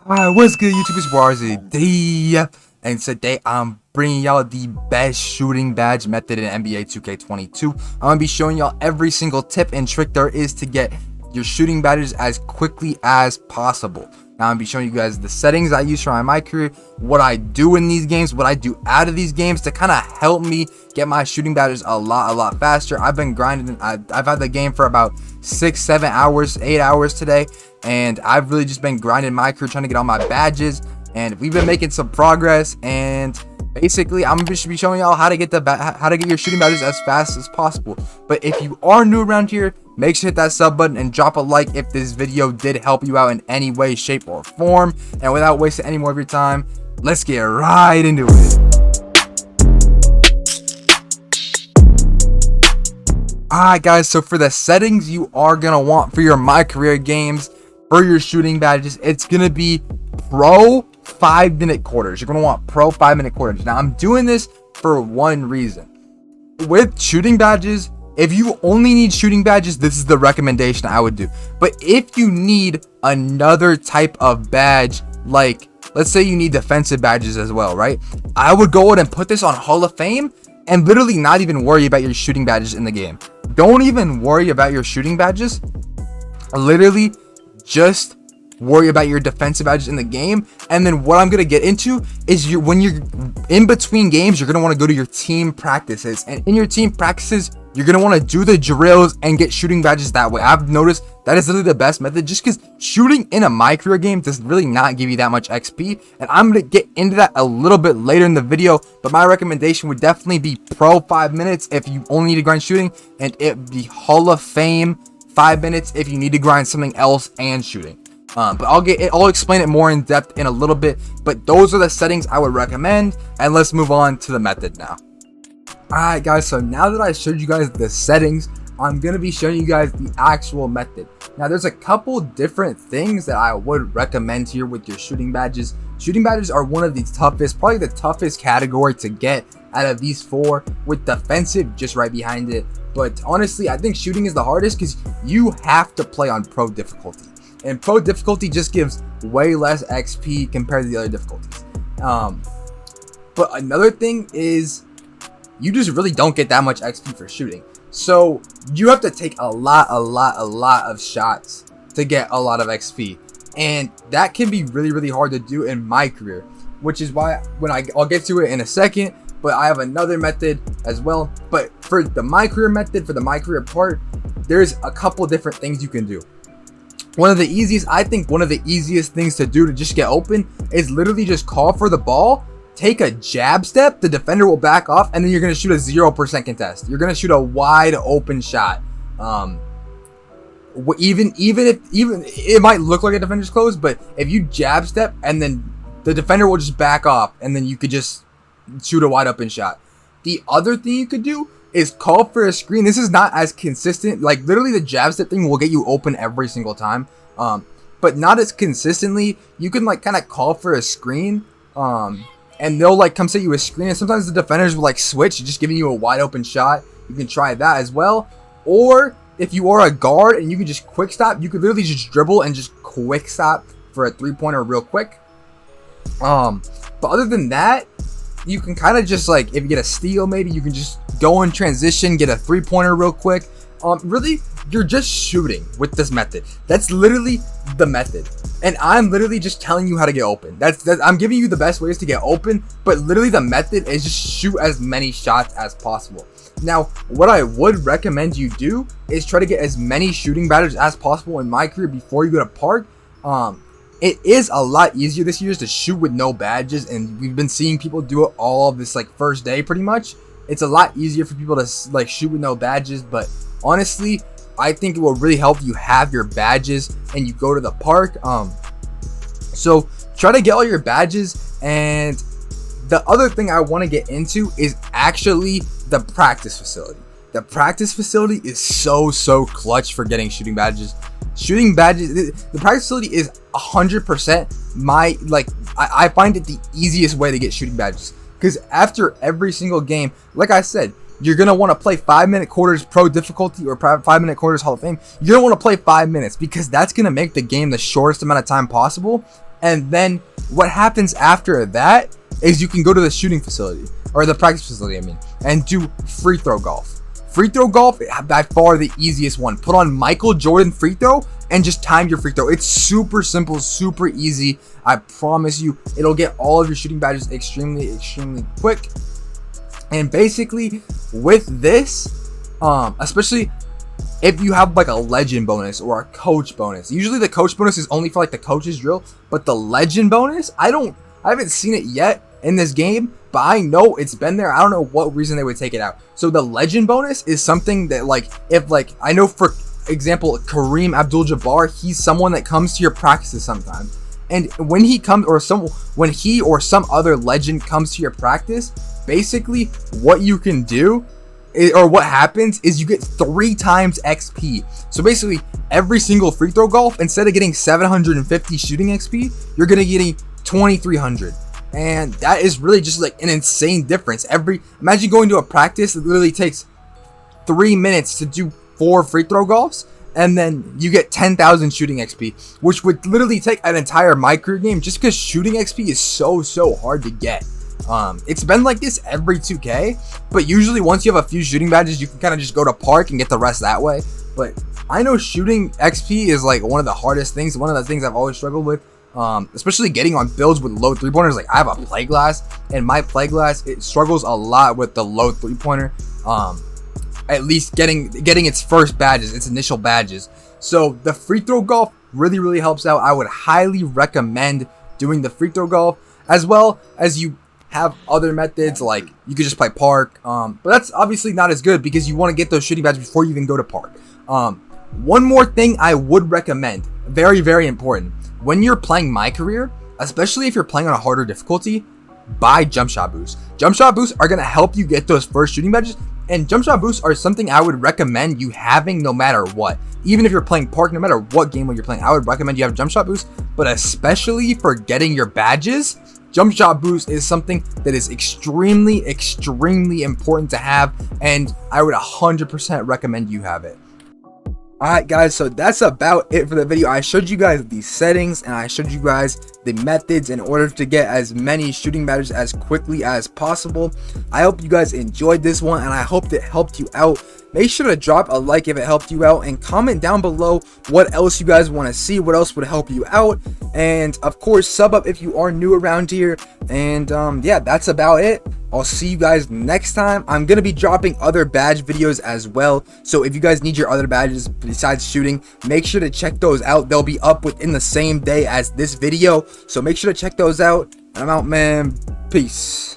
Hi, what's good, YouTube? It's Aurzyn, and today I'm bringing y'all the best shooting badge method in NBA 2K22. I'm gonna be showing y'all every single tip and trick there is to get your shooting badges as quickly as possible. Now I'm gonna be showing you guys the settings I use for my career, what I do in these games, what I do out of these games to kind of help me get my shooting badges a lot faster. I've been grinding. I've had the game for about 6-7 hours, 8 hours today, and I've really just been grinding my career trying to get all my badges, and we've been making some progress. And basically I'm just be showing y'all how to get your shooting badges as fast as possible. But if you are new around here, make sure to hit that sub button and drop a like if this video did help you out in any way, shape, or form. And without wasting any more of your time, let's get right into it. Alright guys, so for the settings you are gonna want for your My Career games, for your shooting badges, it's gonna be Pro 5-minute quarters. You're gonna want Pro 5-minute quarters. Now I'm doing this for one reason. With shooting badges, if you only need shooting badges, this is the recommendation I would do. But if you need another type of badge, like let's say you need defensive badges as well, right? I would go ahead and put this on Hall of Fame and literally not even worry about your shooting badges in the game. Don't even worry about your shooting badges. Literally just worry about your defensive badges in the game. And then what I'm going to get into is when you're in between games, you're going to want to go to your team practices. And in your team practices, you're going to want to do the drills and get shooting badges that way. I've noticed that is literally the best method, just because shooting in a My Career game does really not give you that much XP. And I'm going to get into that a little bit later in the video. But my recommendation would definitely be Pro 5 minutes if you only need to grind shooting, and it be Hall of Fame 5 minutes if you need to grind something else and shooting. But I'll explain it more in depth in a little bit. But those are the settings I would recommend. And let's move on to the method now. Alright guys, so now that I showed you guys the settings, I'm going to be showing you guys the actual method. Now there's a couple different things that I would recommend here with your shooting badges. Shooting badges are one of the toughest, probably the toughest category to get out of these four, with defensive just right behind it. But honestly, I think shooting is the hardest because you have to play on pro difficulty. And pro difficulty just gives way less XP compared to the other difficulties. But another thing is, you just really don't get that much XP for shooting. So you have to take a lot of shots to get a lot of XP. And that can be really hard to do in My Career, which is why I'll get to it in a second. But I have another method as well. But for the My Career method, for the My Career part, there's a couple different things you can do. I think one of the easiest things to do to just get open is literally just call for the ball, take a jab step, the defender will back off, and then you're going to shoot a 0% contest. You're going to shoot a wide open shot. Even it might look like a defender's close, but if you jab step and then the defender will just back off, and then you could just shoot a wide open shot. The other thing you could do is call for a screen. This is not as consistent. Like literally the jab step thing will get you open every single time. But not as consistently. You can like kind of call for a screen. And they'll like come set you a screen. And sometimes the defenders will like switch, just giving you a wide open shot. You can try that as well. Or if you are a guard and you can just quick stop, you could literally just dribble and just quick stop for a 3-pointer real quick. But other than that, you can kind of just like, if you get a steal, maybe you can just go in transition, get a 3-pointer real quick. Really, you're just shooting with this method. That's literally the method. And I'm literally just telling you how to get open. I'm giving you the best ways to get open, but literally the method is just shoot as many shots as possible. Now, what I would recommend you do is try to get as many shooting badges as possible in My Career before you go to Park. It is a lot easier this year to shoot with no badges, and we've been seeing people do it all of this like first day pretty much. It's a lot easier for people to like shoot with no badges, but honestly, I think it will really help you have your badges and you go to the park. So try to get all your badges. And the other thing I want to get into is actually the practice facility. The practice facility is so clutch for getting shooting badges. Shooting badges, the practice facility is 100% I find it the easiest way to get shooting badges, because after every single game, like I said, you're going to want to play 5-minute quarters pro difficulty or 5-minute quarters Hall of Fame. You're going to want to play 5 minutes because that's going to make the game the shortest amount of time possible. And then what happens after that is you can go to the shooting facility, or the practice facility, I mean, and do free throw golf. Free throw golf, by far the easiest one. Put on Michael Jordan free throw and just time your free throw. It's super simple, super easy. I promise you, it'll get all of your shooting badges extremely, extremely quick. And basically, with this, especially if you have like a legend bonus or a coach bonus, usually the coach bonus is only for like the coach's drill, but the legend bonus, I haven't seen it yet in this game, but I know it's been there. I don't know what reason they would take it out. So the legend bonus is something that, like, if like, I know for example, Kareem Abdul-Jabbar, he's someone that comes to your practices sometimes. And when he comes, when he or some other legend comes to your practice, basically what you can do or what happens is you get 3 times XP. So basically every single free throw golf, instead of getting 750 shooting XP, you're gonna getting 2300. And that is really just like an insane difference. Imagine going to a practice that literally takes 3 minutes to do 4 free throw golfs, and then you get 10,000 shooting XP, which would literally take an entire My Career game, just because shooting XP is so hard to get. It's been like this every 2K, but usually once you have a few shooting badges, you can kind of just go to park and get the rest that way. But I know shooting XP is like one of the hardest things, one of the things I've always struggled with, especially getting on builds with low 3-pointers. Like I have a play glass, and my play glass, it struggles a lot with the low 3-pointer, at least getting its first badges, its initial badges. So the free throw golf really helps out. I would highly recommend doing the free throw golf, as well as you have other methods, like you could just play park, but that's obviously not as good because you want to get those shooting badges before you even go to park. One more thing I would recommend, very important, when you're playing My Career, especially if you're playing on a harder difficulty, buy Jumpshot boosts. Jumpshot boosts are going to help you get those first shooting badges, and Jumpshot boosts are something I would recommend you having no matter what. Even if you're playing park, no matter what game you're playing, I would recommend you have Jumpshot boosts, but especially for getting your badges, Jumpshot boost is something that is extremely important to have, and I would 100% recommend you have it. Alright guys, so that's about it for the video. I showed you guys the settings, and I showed you guys the methods in order to get as many shooting badges as quickly as possible. I hope you guys enjoyed this one, and I hope it helped you out. Make sure to drop a like if it helped you out, and comment down below what else you guys want to see, what else would help you out, and of course sub up if you are new around here. And yeah, that's about it. I'll see you guys next time. I'm gonna be dropping other badge videos as well, so if you guys need your other badges besides shooting, make sure to check those out. They'll be up within the same day as this video, so make sure to check those out. I'm out, man. Peace.